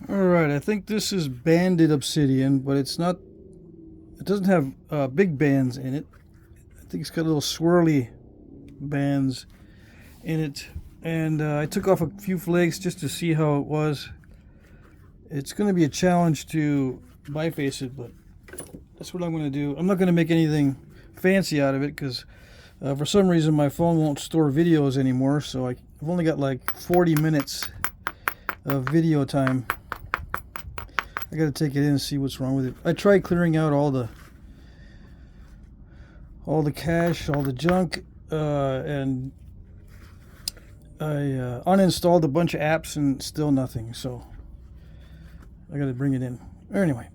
Alright, I think this is banded obsidian, but it's not, it doesn't have big bands in it. I think it's got little swirly bands in it. And I took off a few flakes just to see how it was. It's going to be a challenge to biface it, but that's what I'm going to do. I'm not going to make anything fancy out of it because for some reason my phone won't store videos anymore, so I've only got like 40 minutes of video time. I got to take it in and see what's wrong with it. I tried clearing out all the cache, all the junk, and I uninstalled a bunch of apps and still nothing, so I got to bring it in. Anyway,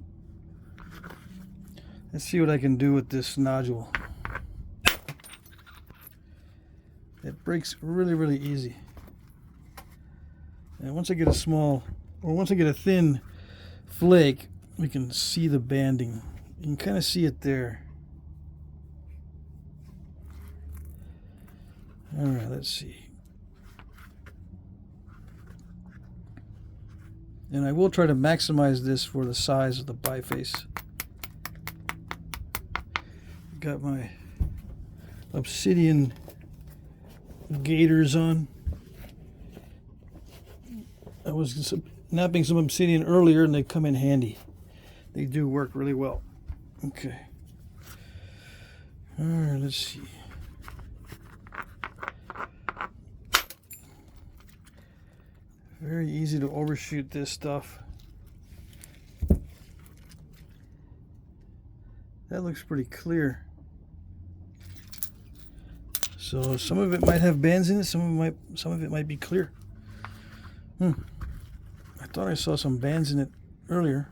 let's see what I can do with this nodule. It breaks really, really easy. And once I get a thin flake, we can see the banding. You can kind of see it there. Alright, let's see. And I will try to maximize this for the size of the biface. Got my Obsidian gaiters on. I was napping some Obsidian earlier and they come in handy. They do work really well. Okay. Alright, let's see. Very easy to overshoot this stuff. That looks pretty clear. So some of it might have bands in it, some of it might be clear. I thought I saw some bands in it earlier.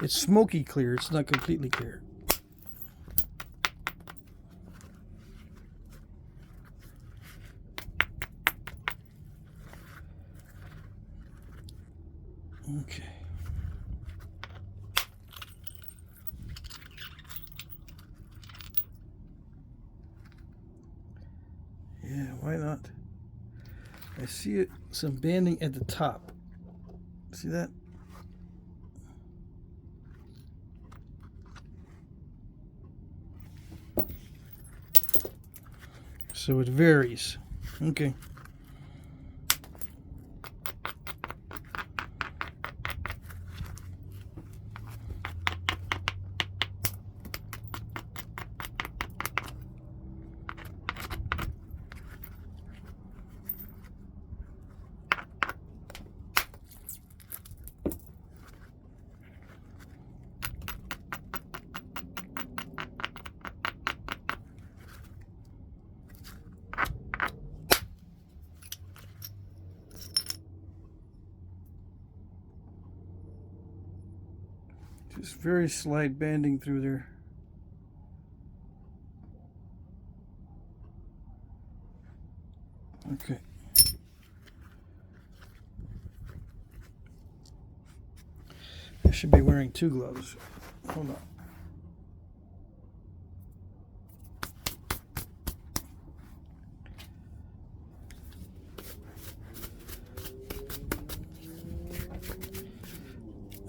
It's smoky clear, it's not completely clear. Okay. Yeah, why not? I see it, some banding at the top. See that? So it varies. Okay. Just very slight banding through there. Okay. I should be wearing 2 gloves. Hold on.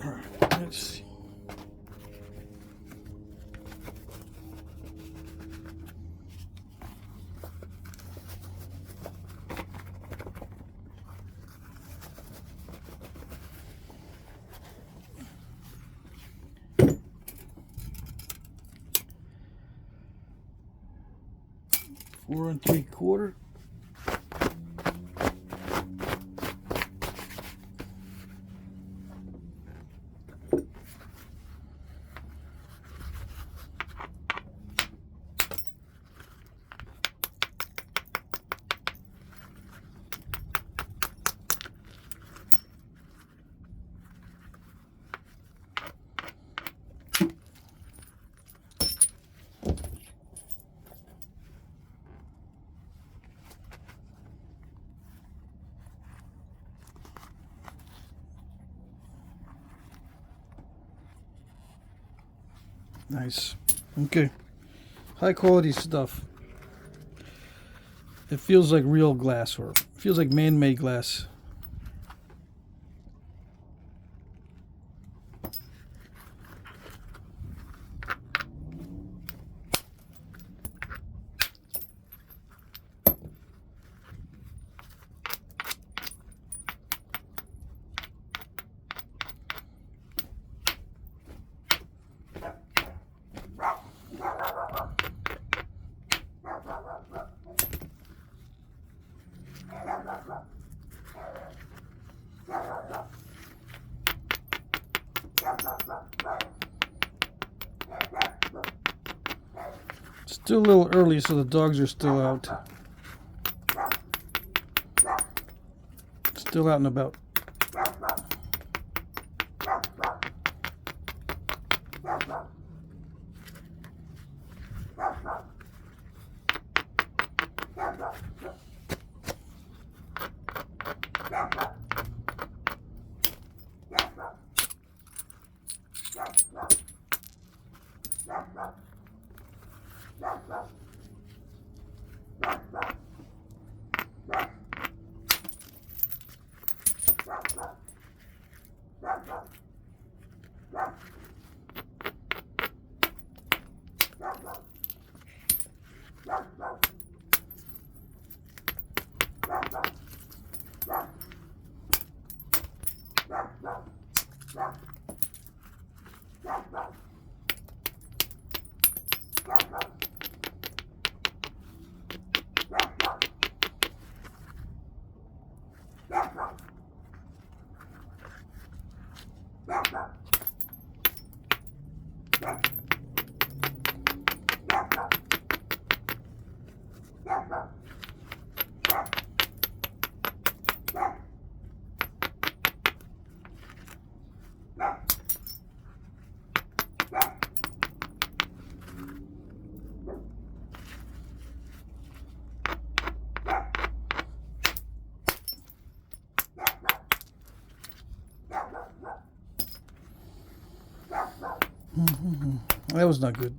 All right, let's see. Four and 3/4. Nice. Okay. High quality stuff. it feels like real glass, or feels like man-made glass. Still a little early, so the dogs are still out. Still out and about. That was not good.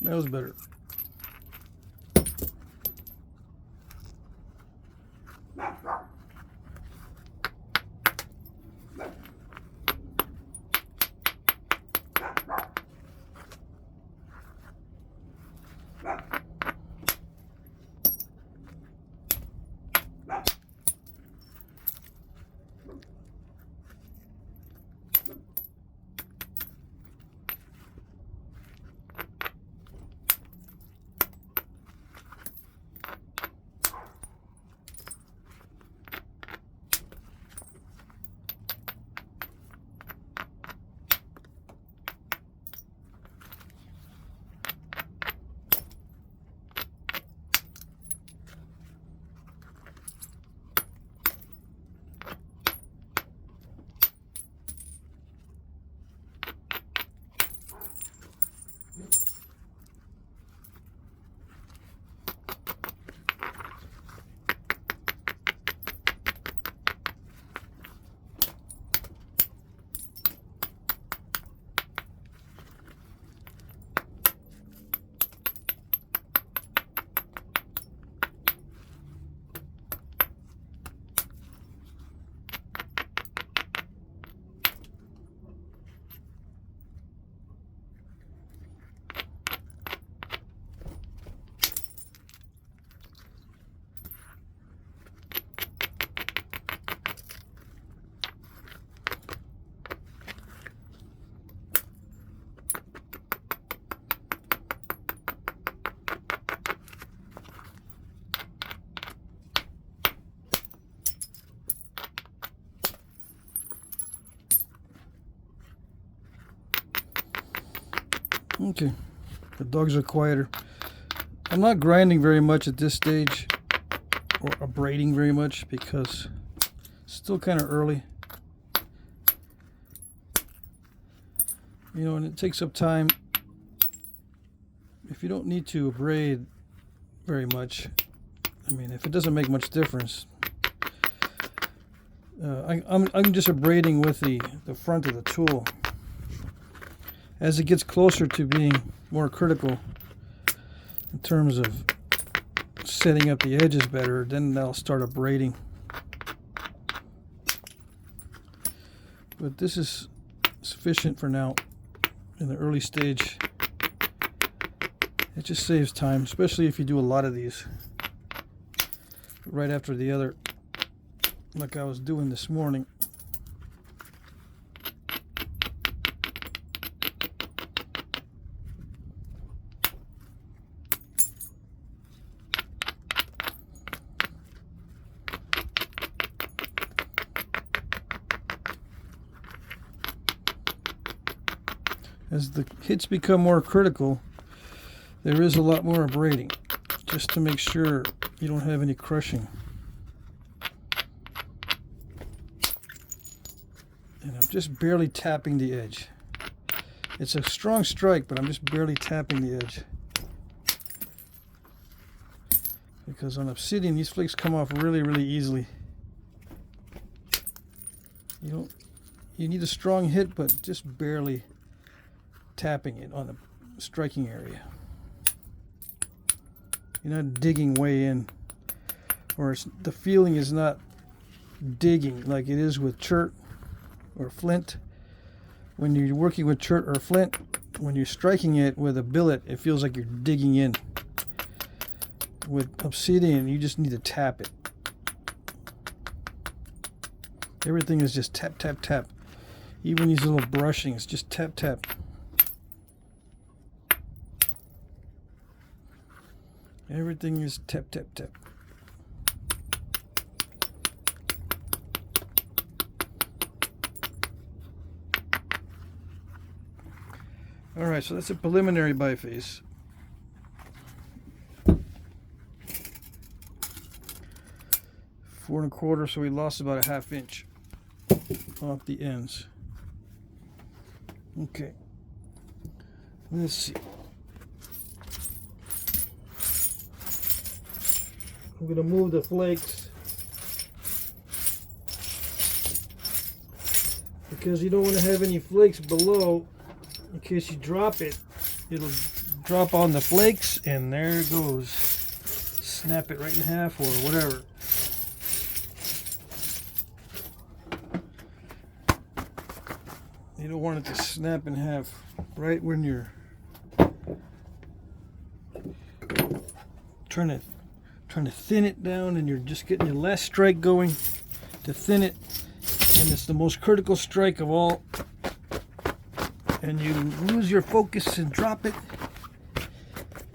That was better. Okay, the dogs are quieter. I'm not grinding very much at this stage, or abrading very much, because it's still kind of early. You know, and it takes up time if you don't need to abrade very much, I mean, if it doesn't make much difference, I'm just abrading with the front of the tool. As it gets closer to being more critical in terms of setting up the edges better, then I'll start abrading. But this is sufficient for now in the early stage. It just saves time, especially if you do a lot of these right after the other, like I was doing this morning. As the hits become more critical, there is a lot more abrading, just to make sure you don't have any crushing. And I'm just barely tapping the edge. It's a strong strike, but I'm just barely tapping the edge. Because on Obsidian, these flakes come off really, really easily. You need a strong hit, but just barely tapping it on the striking area. You're not digging way in, or the feeling is not digging like it is with chert or flint. When you're working with chert or flint, when you're striking it with a billet, it feels like you're digging in. With Obsidian, you just need to tap it. Everything is just tap, tap, tap. Even these little brushings, just tap, tap. Everything is tap, tap, tap. Alright, so that's a preliminary biface. Four and a quarter, so we lost about a ½ inch off the ends. Okay. Let's see. I'm going to move the flakes because you don't want to have any flakes below. In case you drop it, it'll drop on the flakes, and there it goes. Snap it right in half or whatever. You don't want it to snap in half right when you're trying to thin it down, and you're just getting your last strike going to thin it, and it's the most critical strike of all, and you lose your focus and drop it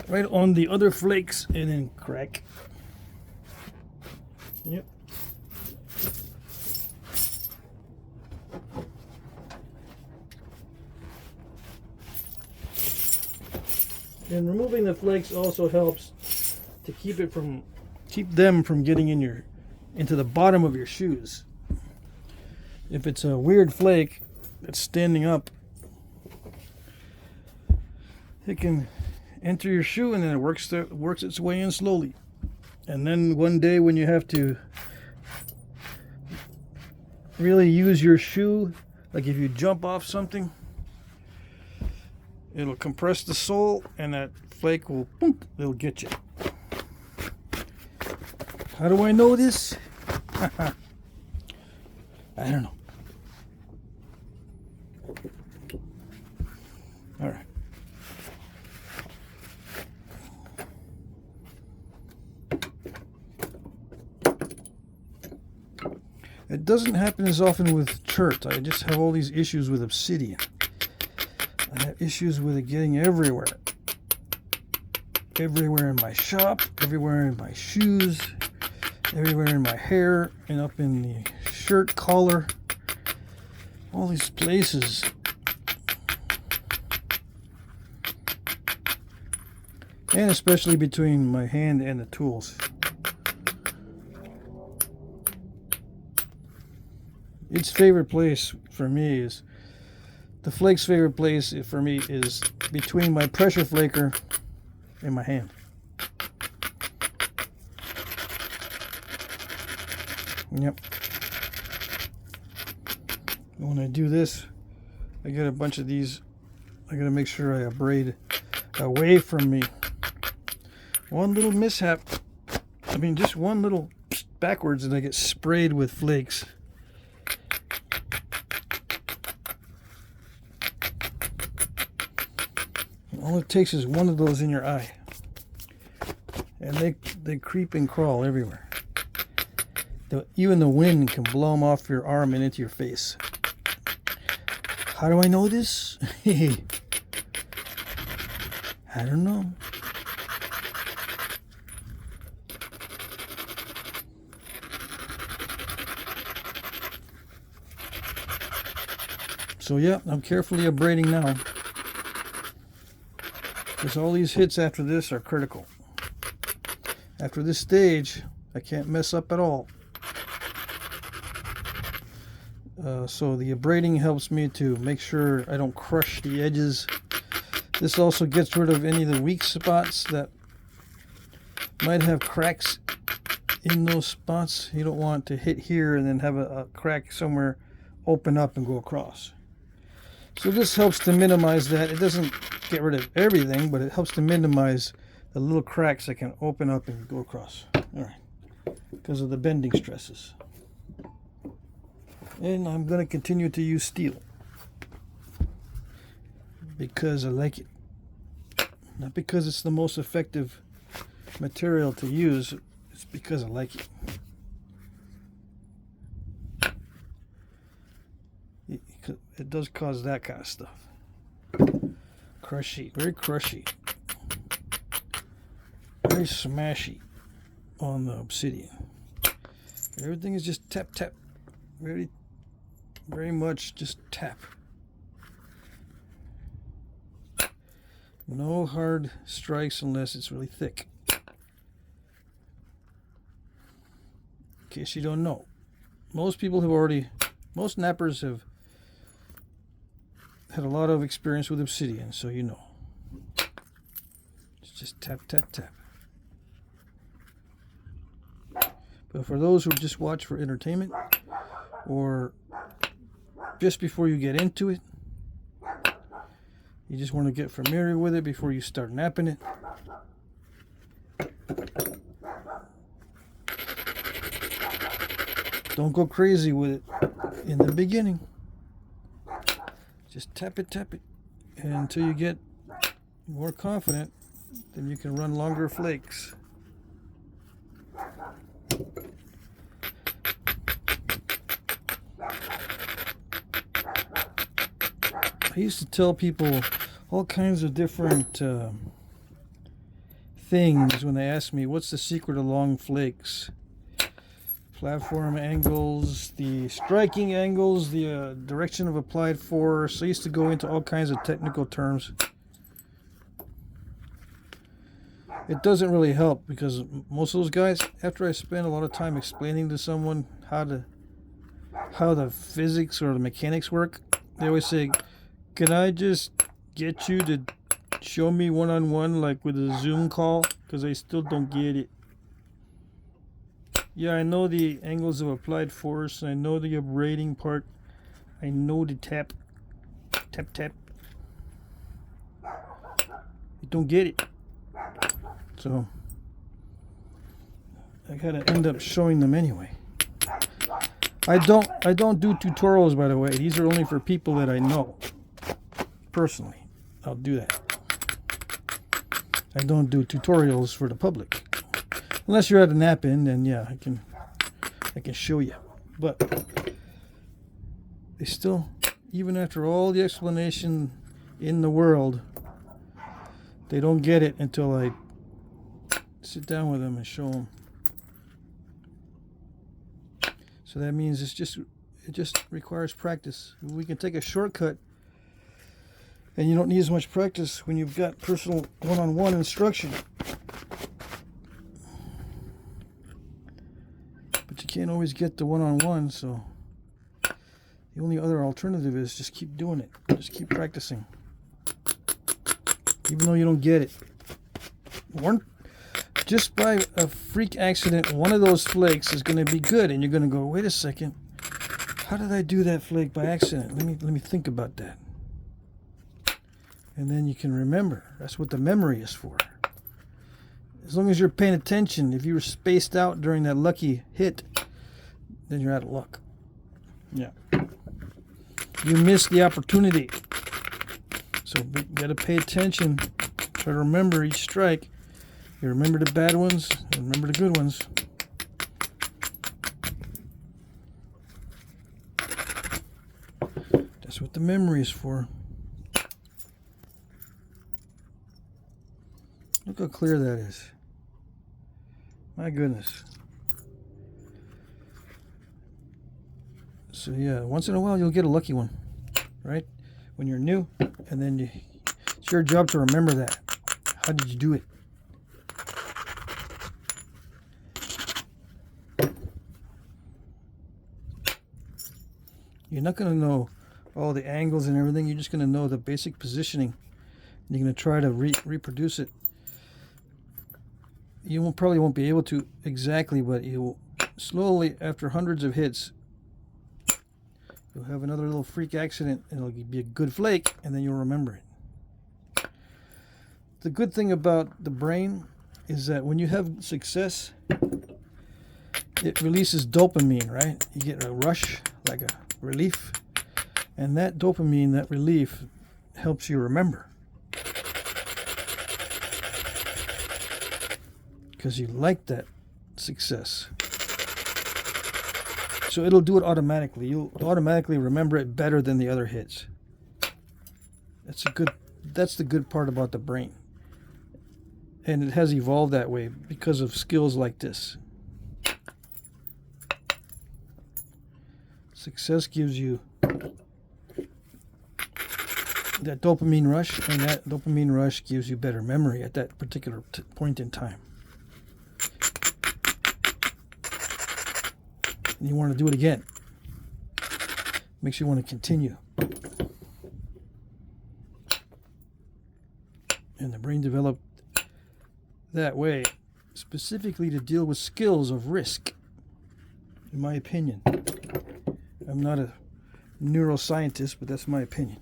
right on the other flakes and then crack. Yep. And removing the flakes also helps to keep them from getting into the bottom of your shoes. If it's a weird flake that's standing up, it can enter your shoe, and then it works its way in slowly. And then one day when you have to really use your shoe, like if you jump off something, it'll compress the sole, and that flake will, boom, it'll get you. How do I know this? I don't know. All right. It doesn't happen as often with chert. I just have all these issues with Obsidian. I have issues with it getting everywhere. Everywhere in my shop, everywhere in my shoes, everywhere in my hair, and up in the shirt collar. All these places. And especially between my hand and the tools. Its favorite place for me is, the flake's favorite place for me is between my pressure flaker in my hand. Yep. When I do this, I get a bunch of these. I gotta make sure I braid away from me. One little mishap, I mean just one little backwards, and I get sprayed with flakes. All it takes is one of those in your eye, and they creep and crawl everywhere. Even the wind can blow them off your arm and into your face. How do I know this? I don't know. So yeah, I'm carefully abrading now, because all these hits after this are critical. After this stage, I can't mess up at all. So the abrading helps me to make sure I don't crush the edges. This also gets rid of any of the weak spots that might have cracks in those spots. You don't want to hit here and then have a crack somewhere open up and go across. So this helps to minimize that. It doesn't get rid of everything, but it helps to minimize the little cracks that can open up and go across. All right, because of the bending stresses. And I'm going to continue to use steel because I like it. Not because it's the most effective material to use, it's because I like it. It does cause that kind of stuff. Crushy, very crushy. Very smashy on the Obsidian. Everything is just tap, tap. Very much just tap. No hard strikes unless it's really thick. In case you don't know, most nappers have had a lot of experience with Obsidian, so you know. It's just tap, tap, tap. But for those who just watch for entertainment, or just before you get into it, you just want to get familiar with it before you start napping it. Don't go crazy with it in the beginning. Just tap it, and until you get more confident, then you can run longer flakes. I used to tell people all kinds of different things when they asked me, what's the secret of long flakes? Platform angles, the striking angles, the direction of applied force. I used to go into all kinds of technical terms. It doesn't really help, because most of those guys, after I spend a lot of time explaining to someone how the physics or the mechanics work, they always say, can I just get you to show me one-on-one, like with a Zoom call? Because I still don't get it. Yeah, I know the angles of applied force. I know the abrading part. I know the tap. Tap, tap. You don't get it. So I gotta end up showing them anyway. I don't do tutorials, by the way. These are only for people that I know. Personally, I'll do that. I don't do tutorials for the public. Unless you're at a nap-in, then yeah, I can show you. But they still, even after all the explanation in the world, they don't get it until I sit down with them and show them. So that means it just requires practice. We can take a shortcut, and you don't need as much practice when you've got personal one-on-one instruction. But you can't always get the one-on-one, so the only other alternative is just keep doing it. Just keep practicing. Even though you don't get it. just by a freak accident, one of those flakes is going to be good, and you're going to go, wait a second, how did I do that flake by accident? Let me think about that. And then you can remember. That's what the memory is for. As long as you're paying attention, if you were spaced out during that lucky hit, then you're out of luck. Yeah. You missed the opportunity. So you got to pay attention. Try to remember each strike. You remember the bad ones, you remember the good ones. That's what the memory is for. Look how clear that is. My goodness. So yeah, once in a while you'll get a lucky one, right? When you're new, and then it's your job to remember that. How did you do it? You're not going to know all the angles and everything. You're just going to know the basic positioning. You're going to try to reproduce it. You probably won't be able to exactly, but you slowly, after hundreds of hits, you'll have another little freak accident, and it'll be a good flake, and then you'll remember it. The good thing about the brain is that when you have success, it releases dopamine, right? You get a rush, like a relief, and that dopamine, that relief, helps you remember. Because you like that success. So it'll do it automatically. You'll automatically remember it better than the other hits. That's the good part about the brain. And it has evolved that way because of skills like this. Success gives you that dopamine rush, and that dopamine rush gives you better memory at that particular point in time. And you want to do it again. Makes you want to continue. And the brain developed that way specifically to deal with skills of risk, in my opinion. I'm not a neuroscientist, but that's my opinion.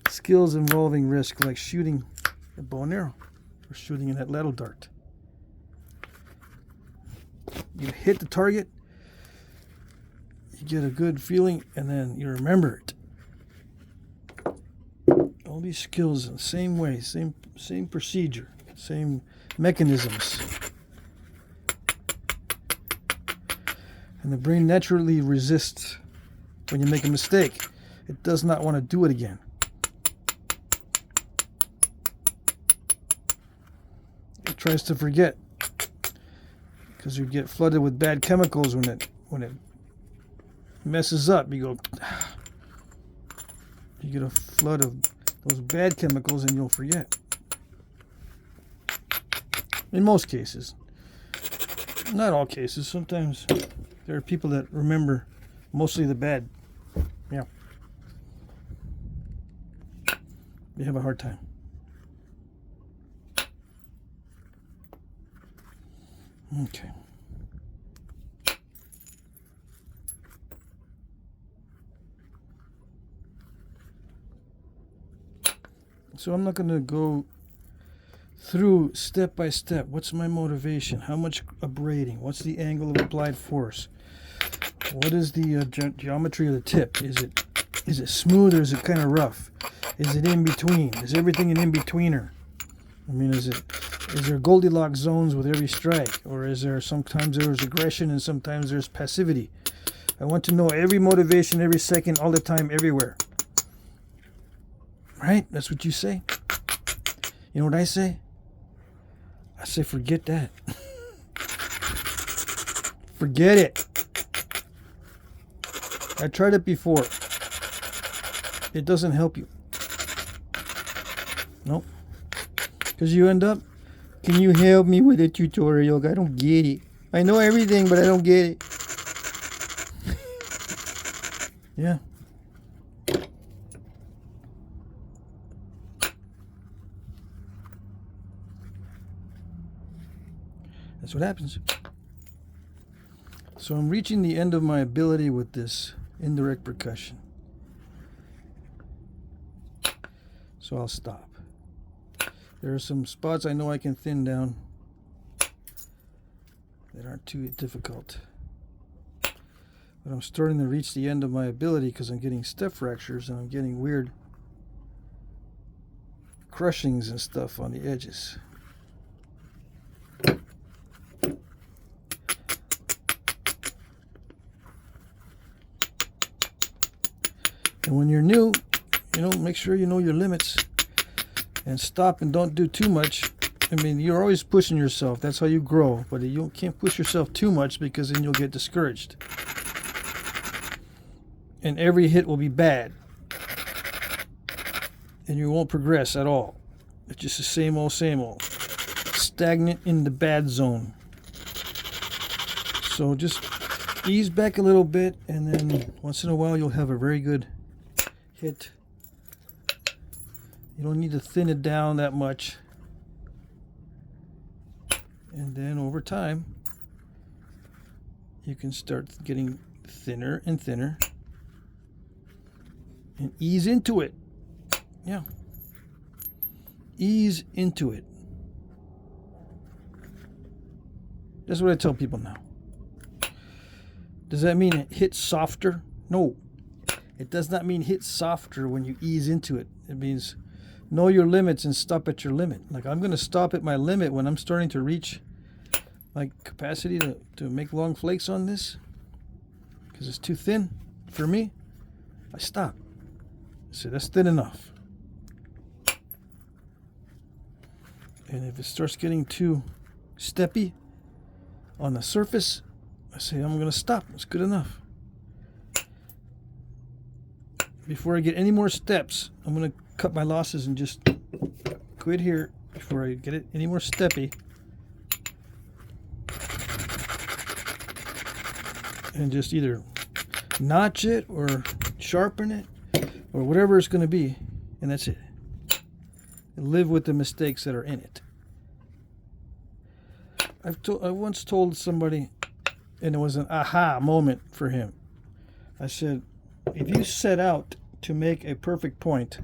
Skills involving risk, like shooting a bow and arrow or shooting in that ladle dart. You hit the target, you get a good feeling, and then you remember it. All these skills in the same way, same procedure, same mechanisms. And the brain naturally resists when you make a mistake. It does not want to do it again. It tries to forget, because you get flooded with bad chemicals when it messes up. You get a flood of those bad chemicals and you'll forget. In most cases. Not all cases. Sometimes there are people that remember mostly the bad. Yeah. They have a hard time. Okay. So I'm not going to go through step by step. What's my motivation? How much abrading? What's the angle of applied force? What is the geometry of the tip? Is it smooth or is it kind of rough? Is it in between? Is everything an in-betweener? I mean, is there Goldilocks zones with every strike? Or is there sometimes there's aggression and sometimes there's passivity? I want to know every motivation, every second, all the time, everywhere. Right? That's what you say. You know what I say? I say forget that. Forget it. I tried it before. It doesn't help you. Nope. Because you end up, can you help me with a tutorial? I don't get it. I know everything, but I don't get it. Yeah. That's what happens. So I'm reaching the end of my ability with this indirect percussion. So I'll stop. There are some spots I know I can thin down that aren't too difficult. But I'm starting to reach the end of my ability because I'm getting step fractures and I'm getting weird crushings and stuff on the edges. And when you're new, make sure you know your limits and stop and don't do too much. I mean, you're always pushing yourself. That's how you grow. But you can't push yourself too much because then you'll get discouraged. And every hit will be bad. And you won't progress at all. It's just the same old, same old. Stagnant in the bad zone. So just ease back a little bit, and then once in a while you'll have a very good hit. You don't need to thin it down that much. And then over time, you can start getting thinner and thinner. And ease into it. Yeah. Ease into it. That's what I tell people now. Does that mean it hits softer? No. It does not mean hit softer when you ease into it. It means know your limits and stop at your limit. Like, I'm going to stop at my limit when I'm starting to reach my capacity to make long flakes on this. Because it's too thin for me. I stop. I say, that's thin enough. And if it starts getting too steppy on the surface, I say, I'm going to stop. It's good enough. Before I get any more steps, I'm going to cut my losses and just quit here before I get it any more steppy. And just either notch it or sharpen it or whatever it's going to be, and that's it. And live with the mistakes that are in it. I once told somebody, and it was an aha moment for him. I said, if you set out to make a perfect point,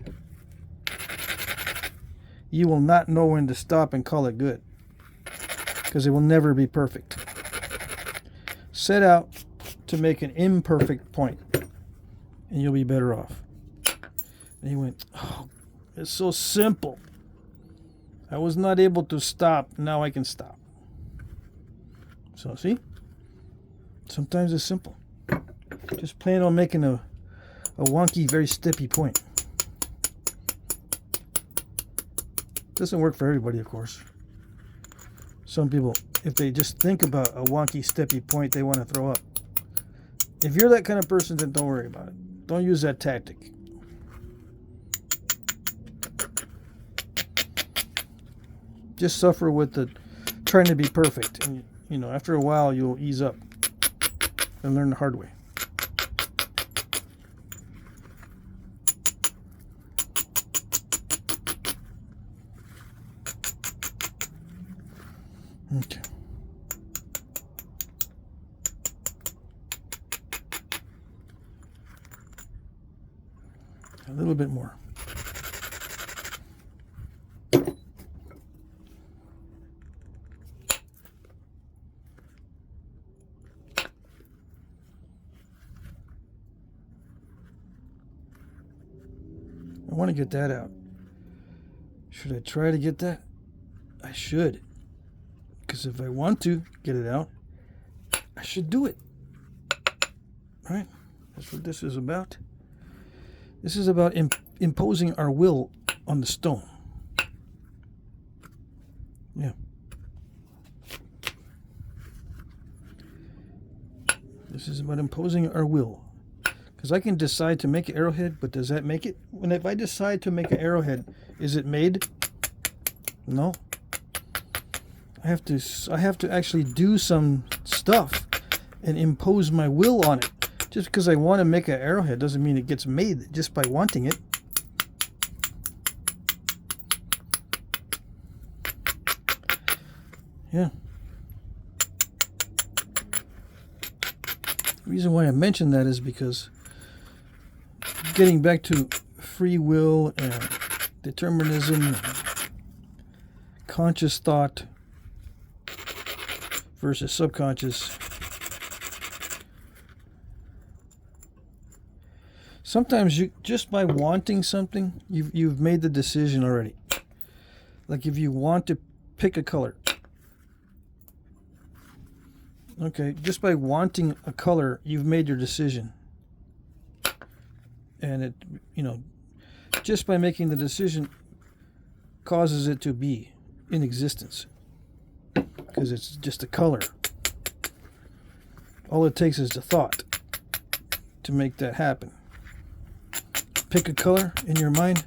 you will not know when to stop and call it good, because it will never be perfect. Set out to make an imperfect point, and you'll be better off. And he went, oh, it's so simple. I was not able to stop. Now I can stop. So see, sometimes it's simple. Just plan on making a wonky, very steppy point. Doesn't work for everybody, of course. Some people, if they just think about a wonky, steppy point, they want to throw up. If you're that kind of person, then don't worry about it. Don't use that tactic. Just suffer with the trying to be perfect. And, after a while, you'll ease up and learn the hard way. Okay. A little bit more. I want to get that out. Should I try to get that? I should. Because if I want to get it out, I should do it. Right? That's what this is about. This is about imposing our will on the stone. Yeah. This is about imposing our will. Because I can decide to make an arrowhead, but does that make it? If I decide to make an arrowhead, is it made? No. I have to actually do some stuff and impose my will on it. Just because I want to make an arrowhead doesn't mean it gets made just by wanting it. Yeah. The reason why I mention that is because getting back to free will and determinism, conscious thought versus subconscious. Sometimes you just by wanting something, you've made the decision already. Like if you want to pick a color. Okay, just by wanting a color, you've made your decision. And it, just by making the decision causes it to be in existence. Because it's just a color. All it takes is a thought to make that happen. Pick a color in your mind,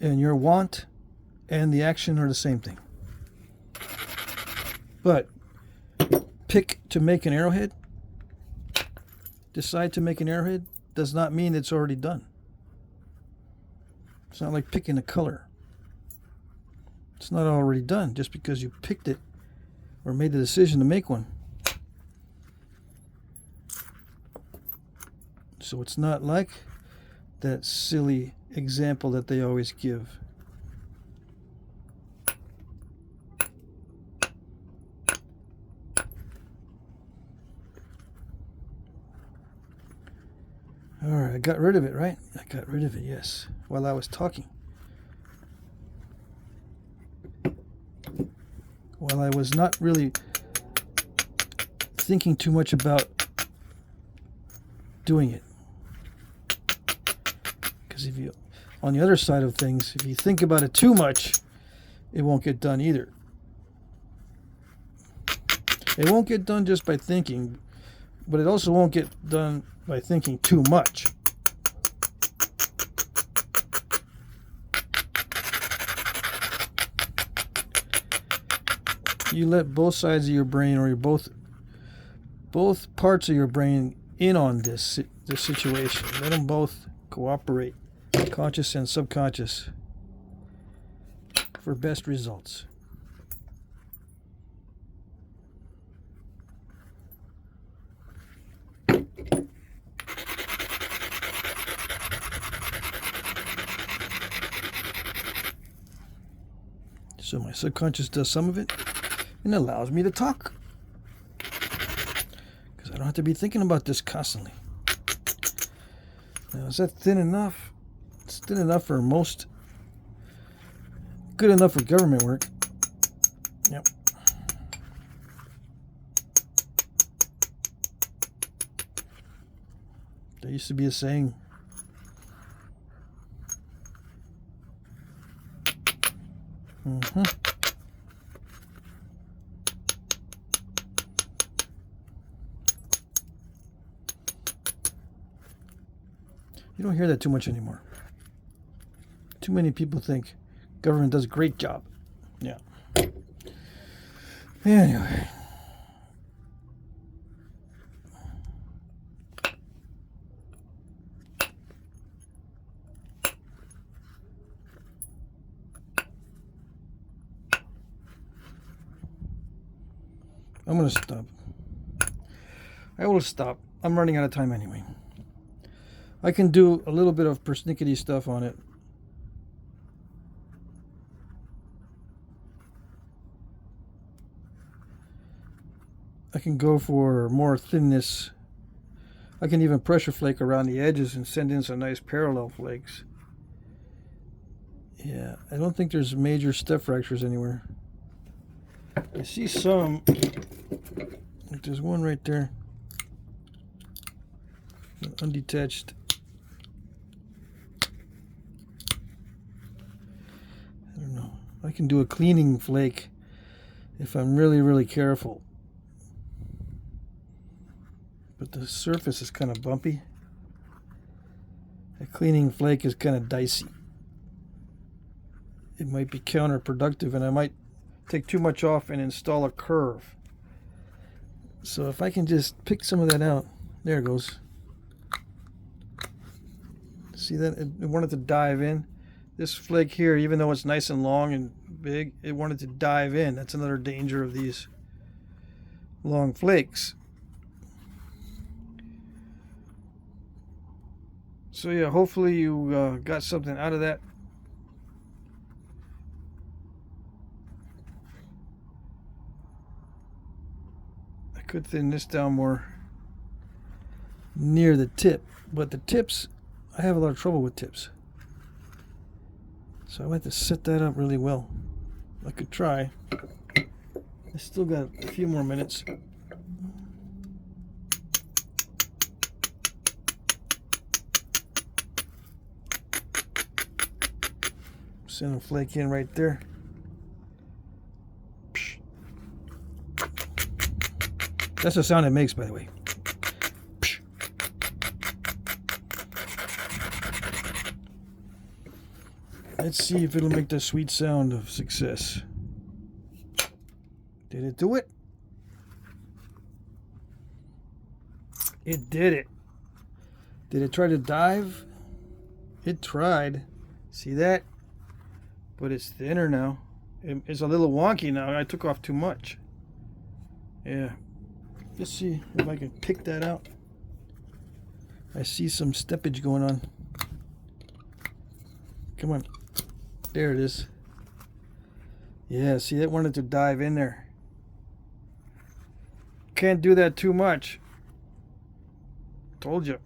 and your want and the action are the same thing. But pick to make an arrowhead, decide to make an arrowhead, does not mean it's already done. It's not like picking a color. It's not already done just because you picked it or made the decision to make one. So it's not like that silly example that they always give. Alright, I got rid of it, right? I got rid of it, yes, while I was talking. While I was not really thinking too much about doing it. Because if you, on the other side of things, if you think about it too much, it won't get done either. It won't get done just by thinking, but it also won't get done by thinking too much. You let both sides of your brain, or both parts of your brain, in on this situation. Let them both cooperate, conscious and subconscious, for best results. So my subconscious does some of it and allows me to talk. Because I don't have to be thinking about this constantly. Now, is that thin enough? It's thin enough for most. Good enough for government work. Yep. There used to be a saying. Mm-hmm. You don't hear that too much anymore. Too many people think government does a great job. Yeah. Anyway. I'm going to stop. I will stop. I'm running out of time anyway. I can do a little bit of persnickety stuff on it. I can go for more thinness. I can even pressure flake around the edges and send in some nice parallel flakes. Yeah, I don't think there's major step fractures anywhere. I see some. Like there's one right there. Undetached. I don't know. I can do a cleaning flake if I'm really, really careful. But the surface is kind of bumpy. A cleaning flake is kind of dicey. It might be counterproductive, and I might take too much off and install a curve. So if I can just pick some of that out. There it goes. See that? It wanted to dive in. This flake here, even though it's nice and long and big, it wanted to dive in. That's another danger of these long flakes. So yeah, hopefully you got something out of that. I could thin this down more near the tip, but the tips, I have a lot of trouble with tips. So I have to set that up really well. I could try. I still got a few more minutes. Send a flake in right there. That's the sound it makes, by the way. Let's see if it'll make the sweet sound of success. Did it do it? It did it. Did it try to dive? It tried. See that? But it's thinner now. It's a little wonky now. I took off too much. Yeah. Let's see if I can pick that out. I see some steppage going on. Come on. There it is. Yeah, see, that wanted to dive in there. Can't do that too much. Told you.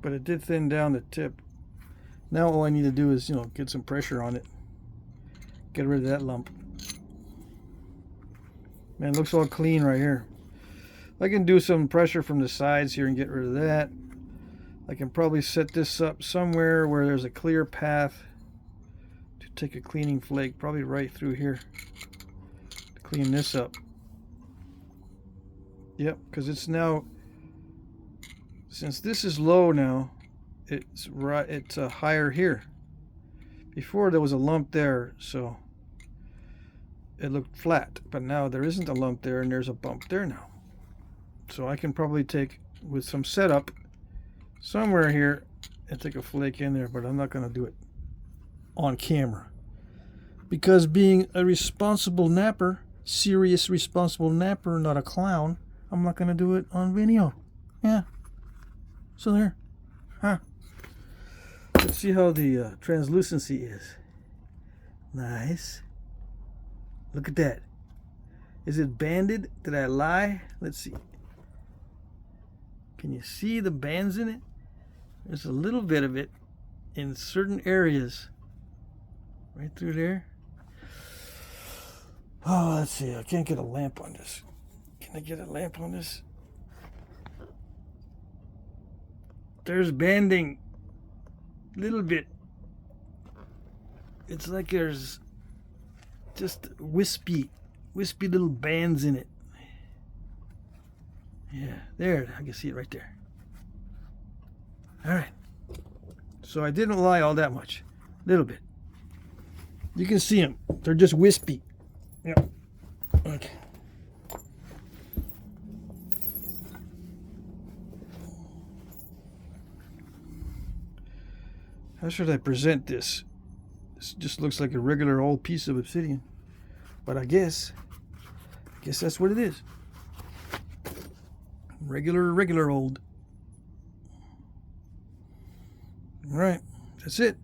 But it did thin down the tip. Now all I need to do is, get some pressure on it. Get rid of that lump. Man, it looks all clean right here. I can do some pressure from the sides here and get rid of that. I can probably set this up somewhere where there's a clear path to take a cleaning flake, probably right through here. Clean this up. Yep, because it's now, since this is low now, it's right, it's higher here. Before there was a lump there, so it looked flat, but now there isn't a lump there and there's a bump there now. So I can probably take, with some setup, somewhere here and take a flake in there, but I'm not going to do it on camera. Because being a responsible napper, serious responsible napper, not a clown, I'm not going to do it on video. Yeah. So there. Huh. Let's see how the translucency is. Nice. Look at that. Is it banded? Did I lie? Let's see. Can you see the bands in it? There's a little bit of it in certain areas. Right through there. Oh, let's see. I can't get a lamp on this. Can I get a lamp on this? There's banding. Little bit. It's like there's just wispy little bands in it. Yeah, there. I can see it right there. All right. So I didn't lie all that much. A little bit. You can see them. They're just wispy. Yep. Okay. How should I present this? This just looks like a regular old piece of obsidian. But I guess that's what it is. Regular old. All right. That's it.